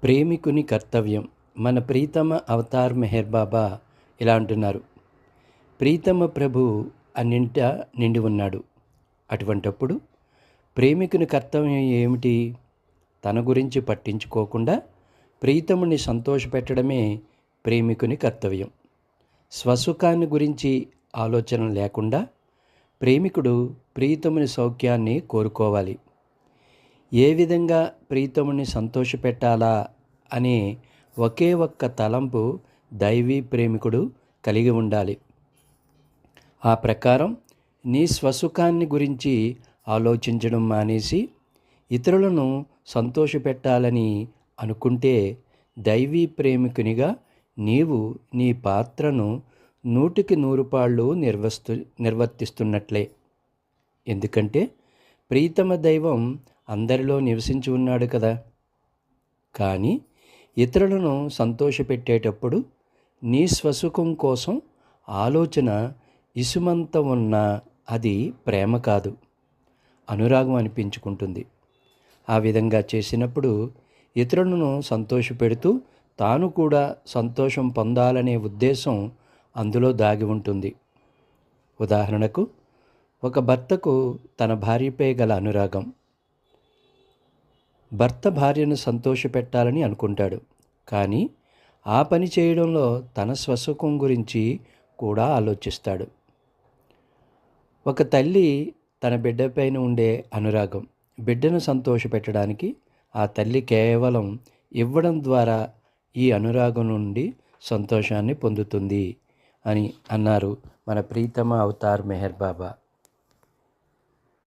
ప్రేమికుని కర్తవ్యం. మన ప్రీతమ అవతార్ మెహర్ బాబా ఇలా అంటున్నారు, ప్రీతమ ప్రభు అన్నింట నిండి ఉన్నాడు. అటువంటప్పుడు ప్రేమికుని కర్తవ్యం ఏమిటి? తన గురించి పట్టించుకోకుండా ప్రీతముని సంతోషపెట్టడమే ప్రేమికుని కర్తవ్యం. స్వసుఖాన్ని గురించి ఆలోచన లేకుండా ప్రేమికుడు ప్రీతముని సౌఖ్యాన్ని కోరుకోవాలి. ఏ విధంగా ప్రీతముని సంతోషపెట్టాలా అనే ఒకే ఒక్క తలంపు దైవీ ప్రేమికుడు కలిగి ఉండాలి. ఆ ప్రకారం నీ స్వసుఖాన్ని గురించి ఆలోచించడం మానేసి ఇతరులను సంతోషపెట్టాలని అనుకుంటే దైవీ ప్రేమికునిగా నీవు నీ పాత్రను 100కి 100 నిర్వర్తిస్తున్నట్లే. ఎందుకంటే ప్రీతమ దైవం అందరిలో నివసించి ఉన్నాడు కదా. కానీ ఇతరులను సంతోషపెట్టేటప్పుడు నీ స్వసుఖం కోసం ఆలోచన ఇసుమంత ఉన్నా అది ప్రేమ కాదు, అనురాగం అనిపించుకుంటుంది. ఆ విధంగా చేసినప్పుడు ఇతరులను సంతోషపెడుతూ తాను కూడా సంతోషం పొందాలనే ఉద్దేశం అందులో దాగి ఉంటుంది. ఉదాహరణకు, ఒక భర్తకు తన భార్యపై గల అనురాగం. భర్త భార్యను సంతోషపెట్టాలని అనుకుంటాడు, కానీ ఆ పని చేయడంలో తన స్వసుఖం గురించి కూడా ఆలోచిస్తాడు. ఒక తల్లి తన బిడ్డపైన ఉండే అనురాగం, బిడ్డను సంతోషపెట్టడానికి ఆ తల్లి కేవలం ఇవ్వడం ద్వారా ఈ అనురాగం నుండి సంతోషాన్ని పొందుతుంది అని అన్నారు మన ప్రీతమ అవతార్ మెహర్ బాబా.